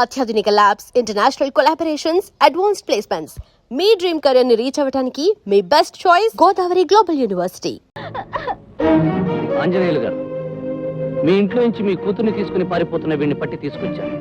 అత్యాధునిక labs, international collaborations, advanced placements. మీ dream career ని రీచ్ అవ్వడానికి మీ best choice Godavari global university. Anjaneyulu garu, మీ ఇంట్లో నుంచి మీ కూతుర్ని తీసుకుని పారిపోతున్న వీడిని పట్టి తీసుకొచ్చాను.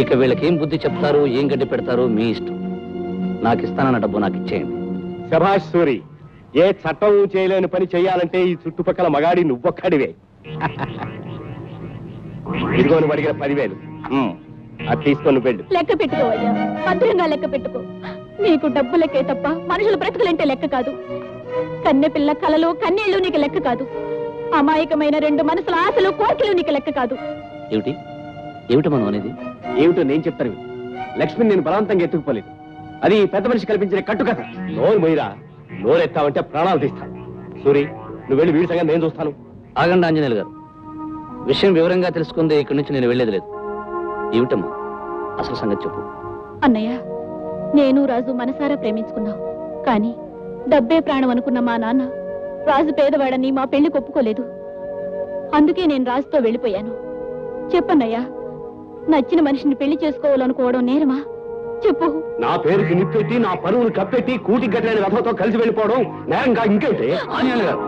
ఇక వీళ్ళకి ఏం బుద్ధి చెప్తారో, ఏం గడ్డి పెడతారో మీ ఇష్టం. నాకు ఇస్తానన్న డబ్బు నాకు ఇచ్చేయండి. శభాష్ సూరి, ఏ చట్టం చేయలేని పని చేయాలంటే ఈ చుట్టుపక్కల మగాడి నువ్వొక్కడివే. ఇదిగో నువ్వు అడిగిన 10,000 అది తీసుకొని వెళ్ళు. లెక్క పెట్టుకోవయ్యా, భద్రంగా లెక్క పెట్టుకో. నీకు డబ్బు లెక్కే తప్ప మనుషుల బ్రతుకులంటే లెక్క కాదు. కన్నె పిల్ల కలలు కన్నీళ్లు నీకు లెక్క కాదు. అమాయకమైన 2 మనసుల ఆశలు కోరికలు నీకు లెక్క కాదు. ఏమిటి ఏమిటి మనం అనేది? ఏమిటో నేను చెప్తాను. లక్ష్మిని నేను బలవంతంగా ఎత్తుకుపోలేదు. అది పెద్ద మనిషి కల్పించిన కట్టుకథ. నోరు మొయ్యరా, నోరెత్తావంటే ప్రాణాలు తీస్తాను. సూరి, నువ్వు వెళ్ళి వీడి సంగతి నేను చూస్తాను. ఆగండి ఆంజనేయులు గారు, విషయం వివరంగా తెలుసుకుందే ఇక్కడి నుంచి నేను వెళ్ళేది లేదు. ఏమిటమ్మా అసలు సంగతి చెప్పు. అన్నయ్య, నేను రాజు మనసారా ప్రేమించుకున్నాం. కానీ డబ్బే ప్రాణం అనుకున్న మా నాన్న రాజు పేదవాడని మా పెళ్లి ఒప్పుకోలేదు. అందుకే నేను రాజుతో వెళ్ళిపోయాను. చెప్పన్నయ్యా, నచ్చిన మనిషిని పెళ్లి చేసుకోవాలనుకోవడం నేరమా? చెప్పు. నా పేరుకి నిప్పెట్టి, నా పరువును కప్పెట్టి, కూటి గట్లేని రథంతో కలిసి వెళ్ళిపోవడం నేరంగా ఇంకేంటి? ఆంజనేయులు గారు,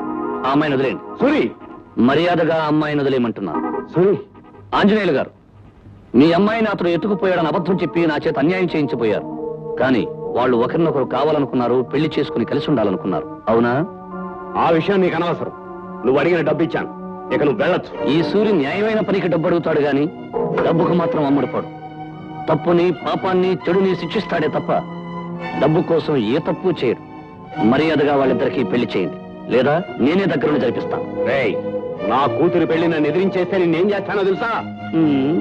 ఆ అమ్మాయిని వదిలేండి. సూరి, మర్యాదగా అమ్మాయిని వదిలేయమంటున్నాను. సూరి, ఆంజనేయులు గారు, మీ అమ్మాయిని అతను ఎత్తుకుపోయాడని అబద్ధం చెప్పి నా చేత అన్యాయం చేయించిపోయారు. కానీ వాళ్ళు ఒకరినొకరు కావాలనుకున్నారు, పెళ్లి చేసుకుని కలిసి ఉండాలనుకున్నారు. అవునా? ఆ విషయం నీకు అనవసరం. నువ్వు అడిగిన డబ్బు ఇచ్చాను, ఇక నువ్వు వెళ్ళొచ్చు. ఈ సూర్యు న్యాయమైన పనికి డబ్బు అడుగుతాడు గాని డబ్బుకు మాత్రం అమ్ముడుపోడు. తప్పుని, పాపాన్ని, చెడుని శిక్షిస్తాడే తప్ప డబ్బు కోసం ఏ తప్పు చేయడు. మర్యాదగా వాళ్ళిద్దరికీ పెళ్లి చేయండి, లేదా నేనే దగ్గరుండి జరిపిస్తాను. రేయ్, నా కూతురు పెళ్లి నన్ను ఎదిరించేస్తే నేనేం చేస్తానో తెలుసా?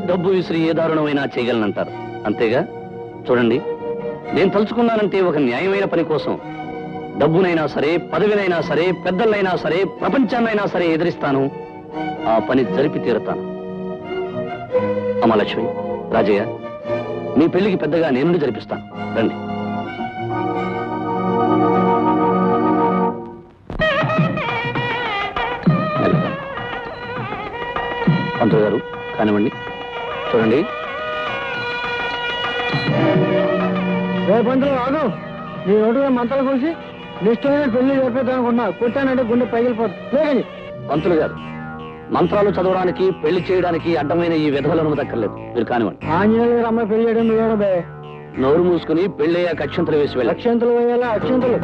డబ్బు విసిరి ఏ దారుణమైనా చేయగలనంటారు, అంతేగా? చూడండి, నేను తలుచుకున్నానంటే ఒక న్యాయమైన పని కోసం డబ్బునైనా సరే, పదవినైనా సరే, పెద్దలైనా సరే, ప్రపంచాన్నైనా సరే ఎదిరిస్తాను. ఆ పని జరిపి తీరుతాను. అమ్మలక్ష్మి, రాజయ్య, మీ పెళ్లికి పెద్దగా నేను జరిపిస్తాను. రండి. పంతులు గారు, కానివ్వండి. చూడండి. పంతులు రాదు, నీ నోటుగా మంత్రాలు కోసి నిష్టమైన పెళ్లి జరిపేద్దామనుకున్నా, కొట్టానంటే గుండె పగిలిపోతుంది. పంతులు గారు, మంత్రాలు చదవడానికి, పెళ్లి చేయడానికి అడ్డమైన ఈ విధవలను దక్కర్లేదు. మీరు కానివ్వండి. ఆంజనేయులు గారు అమ్మాయి పెళ్లి చేయడం నువ్వేడబే. నోరు మూసుకుని పెళ్ళయ్యాక అక్షంతలు వేసి వెళ్ళి. అక్షంతలు వేయాలా? అక్షంతలు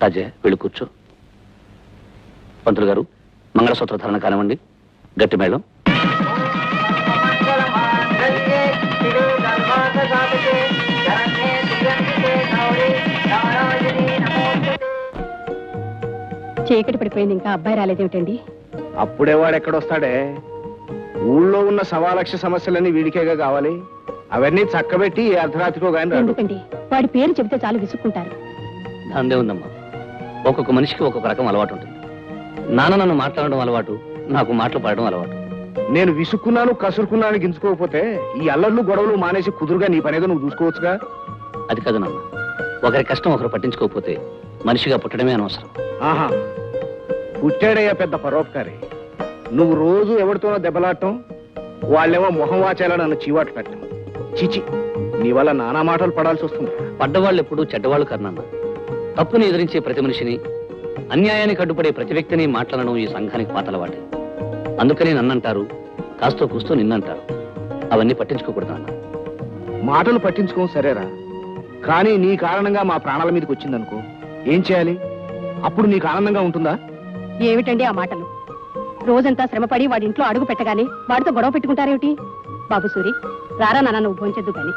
రాజే వెళ్ళి కూర్చో. పంతులు గారు మంగళసూత్ర ధారణ కానివ్వండి. గట్టి మేళం. చీకటి పడిపోయింది, ఇంకా అబ్బాయి రాలేదేమిటండి? అప్పుడే వాడు ఎక్కడొస్తాడే? ఊళ్ళో ఉన్న 1,00,000 సమస్యలన్నీ వీడికేగా కావాలి. అవన్నీ చక్కబెట్టి ఈ అర్ధరాత్రికో గాని రాడు. ఎందుకండి, వాడి పేరు చెబితే చాలు విసుక్కుంటారు. దాందే ఉందమ్మా. ఒక్కొక్క మనిషికి ఒక్కొక్క రకం అలవాటు ఉంటుంది. నాన్న నన్ను మాట్లాడడం అలవాటు, నాకు మాటలు పడడం అలవాటు. నేను విసుక్కున్నాను కసురుకున్నాను గించుకోకపోతే ఈ అల్లర్లు గొడవలు మానేసి కుదురుగా నీ పనేదో నువ్వు చూసుకోవచ్చుగా. అది కాదు నాన్న, ఒకరి కష్టం ఒకరు పట్టించుకోకపోతే మనిషిగా పుట్టడమే అనవసరం. ఆహా, పుట్టాడయ్యా పెద్ద పరోపకారి. నువ్వు రోజు ఎవరితోనో దెబ్బలాడటం, వాళ్ళేమో మొహం వాచేలా నన్ను చీవాటు పెట్టడం. చిచి, నీ వల్ల నానా మాటలు పడాల్సి వస్తుంది. పడ్డవాళ్ళు ఎప్పుడు చెడ్డవాళ్ళు కర్నన్న. తప్పుని ఎదిరించే ప్రతి మనిషిని, అన్యాయానికి అడ్డుపడే ప్రతి వ్యక్తిని మాట్లాడడం ఈ సంఘానికి పాతలవాటే. అందుకని నన్నంటారు, కాస్తో కూస్తూ నిన్నంటారు. అవన్నీ పట్టించుకోకూడదు అన్న. మాటలు పట్టించుకోం సరేరా, కానీ నీ కారణంగా మా ప్రాణాల మీదకి వచ్చిందనుకో, ఏం చేయాలి? అప్పుడు నీకు ఆనందంగా ఉంటుందా? ఏమిటండి ఆ మాటలు? రోజంతా శ్రమపడి వాడి ఇంట్లో అడుగు పెట్టగానే వాడితో గొడవ పెట్టుకుంటారేమిటి? బాబు సూరి, రారా నాన్న, నువ్వు భోంచెద్దు కానీ.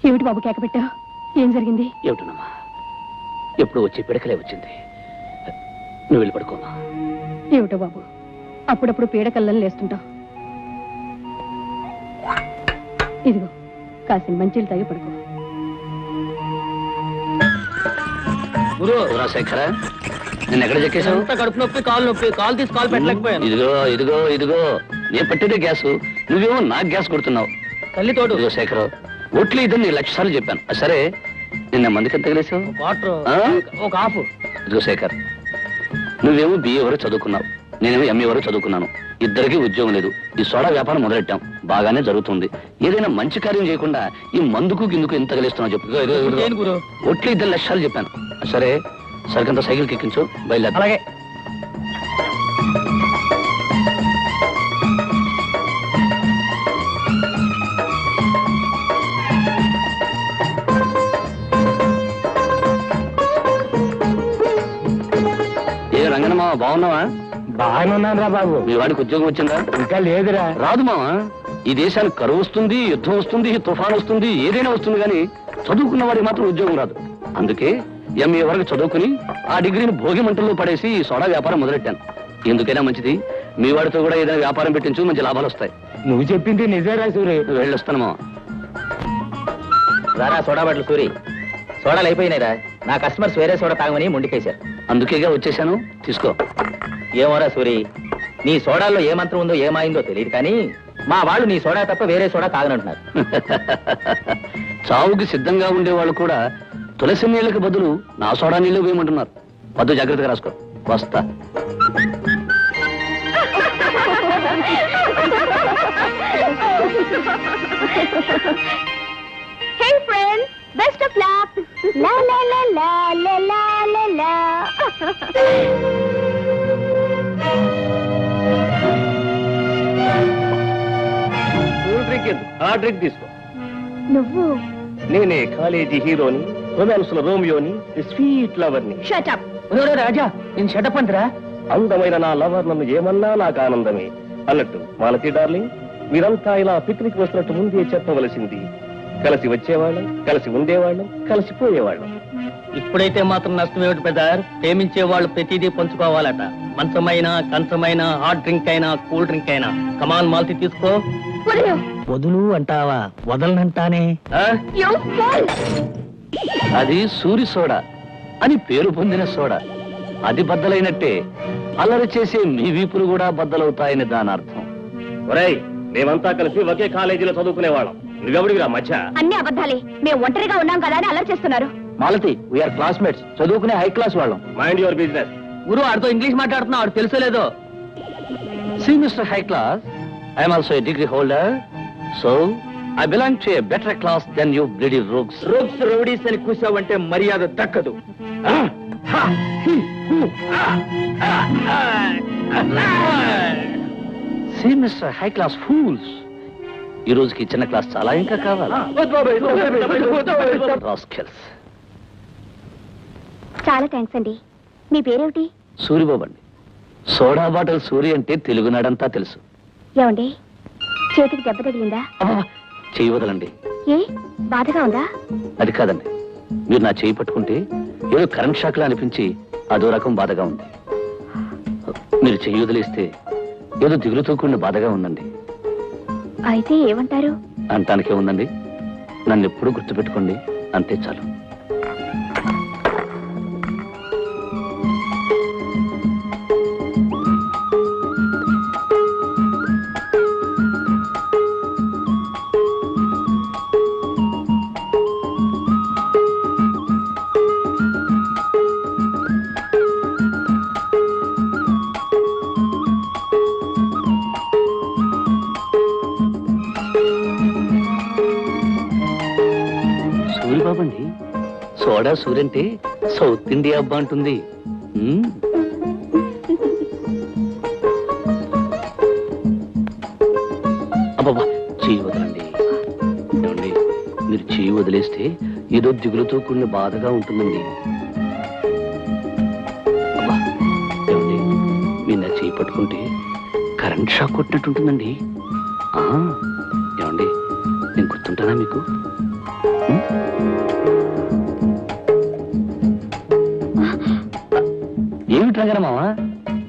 ఏమిటి బాబు కేక పెట్టా? ఏం జరిగింది? ఏమిటనమ్మా, ఎప్పుడు వచ్చి పిడకలే వచ్చింది. నువ్వు వెళ్ళి పడుకోమా. ఏమిటో బాబు, అప్పుడప్పుడు పీడకల్లని లేస్తుంటావు. ఇదిగో కాసిన మంచిలు తాగి పడుకో. శేఖర, నేను ఎక్కడ చెక్కేశావు? కడుపు నొప్పి, కాలు నొప్పి, కాలు తీసి కాలు పెట్టలేకపోయాను. ఇదిగో ఇదిగో ఇదిగో, నేను పెట్టేదే గ్యాస్, నువ్వేమో నాకు గ్యాస్ కొడుతున్నావు. తల్లి తోడు. ఇదిగో శేఖర్, ఒట్లు ఇద్దరు 1,00,000 సార్లు చెప్పాను. సరే, నిన్న మందికి ఎంత తగిలేసావు? వాటర్ ఒక హాఫ్. ఇదిగో శేఖర్, నువ్వేమో BA వరకు చదువుకున్నావు, నేనేమో MA వరకు చదువుకున్నాను. ఇద్దరికి ఉద్యోగం లేదు. ఈ సోడా వ్యాపారం మొదలెట్టాం, బాగానే జరుగుతుంది. ఏదైనా మంచి కార్యం చేయకుండా ఈ మందుకు గిందుకు ఎంత తగిలేస్తున్నావు చెప్పు. ఒట్లు 2,00,000 సార్లు చెప్పాను. సరే, సరికంత సైకిల్కి ఎక్కించు, బయలుదేరు. అలాగే. ఏ రంగనమ్మా, బాగున్నావా? బాగానే ఉన్నాను రా బాబు. మీ వాడికి ఉద్యోగం వచ్చిందా? ఇంకా లేదురా. రాదు మావా, ఈ దేశానికి కరువు వస్తుంది, యుద్ధం వస్తుంది, తుఫాన్ వస్తుంది, ఏదైనా వస్తుంది, కానీ చదువుకున్న వాడికి మాత్రం ఉద్యోగం రాదు. అందుకే MA వరకు చదువుకుని ఆ డిగ్రీని భోగి మంటల్లో పడేసి ఈ సోడా వ్యాపారం మొదలెట్టాను. ఎందుకైనా మంచిది, మీ వాడితో కూడా ఏదైనా వ్యాపారం పెట్టించు, మంచి లాభాలు వస్తాయి. నువ్వు చెప్పింది నిజేరా సూరి. వెళ్ళొస్తాను మావా. రారా సోడా బట్టలు సూరి. సోడాలు అయిపోయినాయిరా. నా కస్టమర్స్ వేరే సోడా తాగమని ముందుకేశారు. అందుకేగా వచ్చేసాను, తీసుకో. ఏమోరా సూరి, నీ సోడాల్లో ఏ మంత్రం ఉందో ఏమైందో తెలియదు, కానీ మా వాళ్ళు నీ సోడా తప్ప వేరే సోడా తాగనంటున్నారు. చావుకి సిద్ధంగా ఉండే వాళ్ళు కూడా తులసి నీళ్ళకి బదులు నా సోడా నీళ్ళు వేయమంటున్నారు. వద్దు, జాగ్రత్తగా రాసుకో. వస్తా. Hey friends, best of luck. La la la la la la la la. Cool drink ఎందుకు? ఆ డ్రింక్ తీసుకో. నువ్వు నేనే కాలేజీ హీరోని, రొమాన్స్ లో రోమియోని, స్వీట్ లవర్ ని. Shut up. రాజా, నేను షటప్ అంతరా. అందమైన నా లవర్ నన్ను ఏమన్నా నాకు ఆనందమే. అన్నట్టు మాలతి డార్లింగ్, మీరంతా ఇలా పిక్నిక్ వస్తున్నట్టు ముందే చెప్పవలసింది. కలిసి వచ్చేవాళ్ళం, కలిసి ఉండేవాళ్ళం, కలిసిపోయేవాళ్ళం. ఇప్పుడైతే మాత్రం నష్టం ఏమిటి పెద్దారు? ప్రేమించే వాళ్ళు ప్రతిదీ పంచుకోవాలట. మంచమైన, కంచమైన, హాట్ డ్రింక్ అయినా, కూల్ డ్రింక్ అయినా. కమాన్ మాల్తి తీసుకో. వదులు అంటావా? వదలనంటానే. You fool. అది సూరి సోడా అని పేరు పొందిన సోడా. అది బద్దలైనట్టే అల్లరి చేసే మీ వీపులు కూడా బద్దలవుతాయని దాని అర్థం. ఒరేయ్, మేమంతా కలిసి ఒకే కాలేజీలో చదువుకునేవాళ్ళం. నువ్వెవడివిరా మధ్య? అన్ని అబద్ధాలే. మేము ఒంటరిగా ఉన్నాం కదా అని అల్లరి చేస్తున్నారు. మాలతి, వీఆర్ క్లాస్మేట్స్, చదువుకునే హై క్లాస్ వాళ్ళం. Mind your business. గురు ఆడితో ఇంగ్లీష్ మాట్లాడుతున్నావు, ఆడు తెలుసో లేదో. See mister high class, I'm also a degree holder, so I belong to a better class then you bloody rooks. Rooks rowdies అని కూసావంటే మర్యాద దక్కదు. See mister high class fools, ఈ రోజుకి చిన్న క్లాస్ చాలా ఇంకా కావాలా? Rascals. చాలా థ్యాంక్స్ అండి. మీ పేరేమిటి? సూరిబాబు అండి. సోడా బాటిల్ సూరి అంటే తెలుగునాడంతా తెలుసు. ఏమండి, చేతికి దెబ్బ తగిలిందా? అబ్బా, చెయ్యి వదలండి. ఏ బాధగా ఉందా? అది కాదండి, మీరు నా చేయి పట్టుకుంటే ఏదో కరెంట్ షాక్లా అనిపించి అదో రకం బాధగా ఉంది. మీరు చెయ్యి వదిలేస్తే ఏదో దిగులుతో కూడిన బాధగా ఉందండి. అయితే ఏమంటారు? అంటానికే ఉందండి, నన్ను ఎప్పుడూ గుర్తుపెట్టుకోండి, అంతే చాలు. సూరిబాబు అండి, సోడా సూరి అంటే సౌత్ ఇండియా అబ్బా అంటుంది. అబ్బబ్బా, చెయ్యి వదలండి. ఏమండి, మీరు చెయ్యి వదిలేస్తే ఏదో దిగులుతో కూడిన బాధగా ఉంటుందండి. అబ్బా, ఏమండి, మీరు నా చెయ్యి పట్టుకుంటే కరెంట్ షాక్ కొట్టినట్టుంటుందండి. ఏమండి, నేను గుర్తుంటానా మీకు? ఏమిటి రంగనమావా,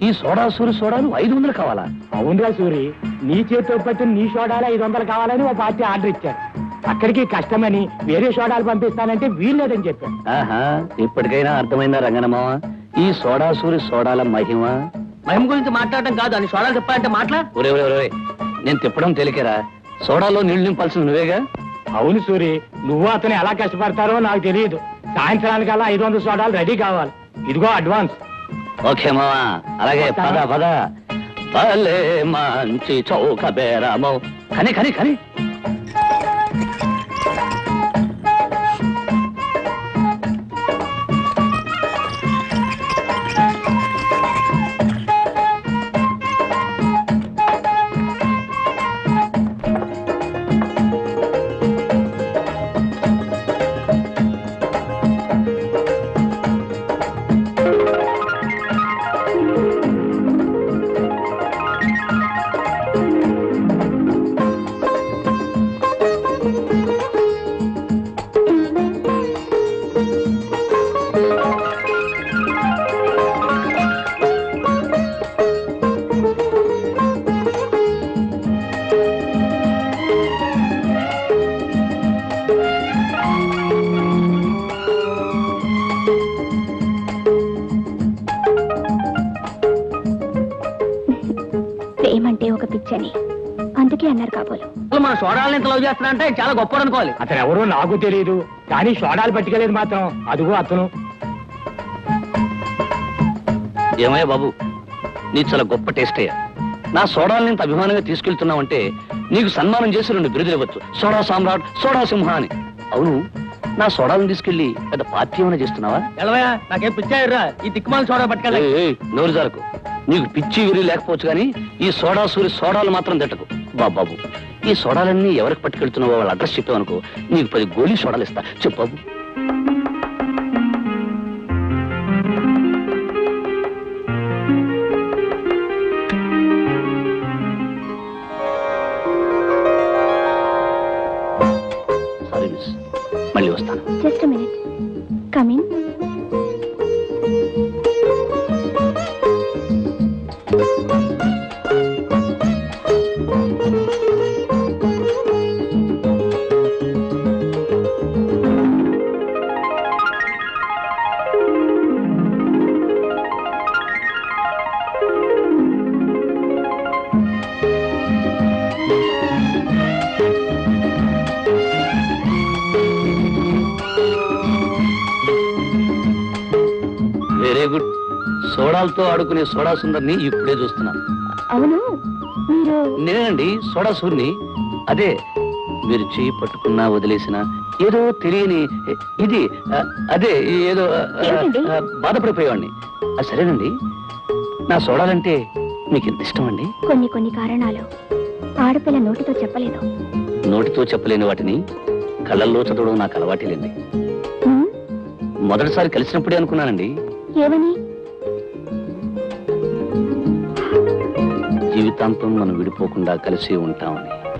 ఈ సోడా సూరి సోడాలు 500 కావాలా? అవునరా సూరి, నీ చేతితో పట్టిన నీ సోడాలు 500 కావాలని ఓ పార్టీ ఆర్డర్ ఇచ్చారు. అక్కడికి కష్టమని వేరే సోడాలు పంపిస్తానంటే వీల్లేదని చెప్పాను. ఆహా, ఇప్పటికైనా అర్థమైందా రంగనమావా ఈ సోడా సూరి సోడాల మహిమ? మహిమ గురించి మాట్లాడటం కాదు, అని సోడాలు చెప్పాలంటే మాటలా? ఒరే ఒరే ఒరే, నేను తిప్పడం తేలికేరా, సోడాలో నీళ్లు నింపాల్సింది నువ్వేగా. అవును సూరి, నువ్వు అతను ఎలా కష్టపడతారో నాకు తెలియదు. సాయంత్రానికల్లా 500 సోడాలు రెడీ కావాలి. ఇదిగో అడ్వాన్స్. ఓకే మావా, అలాగే పద పద. భలే మంచి చౌక బేరమో, కని కని కని. ప్రేమంటే ఒక పిచ్చని అందుకే అన్నారు కాబోలు. మన సోడాలను ఎంత లవ్ చేస్తున్నా అంటే చాలా గొప్ప అనుకోవాలి. అతను ఎవరో నాకు తెలియదు, కానీ సోడాలు పట్టుకెళ్ళేది మాత్రం అదిగో అతను. ఏమయ్యా బాబు, నీ చాలా గొప్ప టేస్ట్ అయ్యా. నా సోడాలను ఇంత అభిమానంగా తీసుకెళ్తున్నావంటే నీకు సన్మానం చేసి 2 బిరుదులు ఇవ్వచ్చు, సోడా సామ్రాట్, సోడా సింహ అని. అవును, నా సోడాలను తీసుకెళ్లి పెద్ద పార్టీ ఏమైనా చేస్తున్నావా? ఎలవయా, నాకేం పిచ్చాయిరా, ఈ దిక్కుమాల సోడా పట్టుకెళ్ళి. నోరు జారకు, నీకు పిచ్చి విరి లేకపోవచ్చు కానీ ఈ సోడా సూరి సోడాలు మాత్రం తిట్టకు. బాబు, ఈ సోడాలన్నీ ఎవరికి పట్టుకెళ్తున్నావో వాళ్ళ అడ్రస్ చెప్పావనుకో, నీకు 10 గోళీ సోడాలు ఇస్తా. చెప్పు బాబు. సారీ మిస్, మళ్ళీ వస్తాను. Just minute, come in. సోడాలతో ఆడుకునే సోడా సుందర్ని ఇప్పుడే చూస్తున్నాను. అవును, మీరు నేనండి సోడా సూర్ని. అదే మీరు చేయి పట్టుకున్నా వదిలేసినా ఏదో తెలియని ఇది అదే ఏదో ఏంటండి? బాధపడిపోయేవాడిని. సరేనండి, నా సోడాలంటే మీకు ఎంత ఇష్టం అండి? కొన్ని కారణాలు ఆడపిల్ల నోటితో చెప్పలేదు. నోటితో చెప్పలేని వాటిని కళ్ళల్లో చదవడం నాకు అలవాటేలేండి. మొదటిసారి కలిసినప్పుడే అనుకున్నానండి, ఏమని? జీవితాంతం మనం విడిపోకుండా కలిసి ఉంటామని.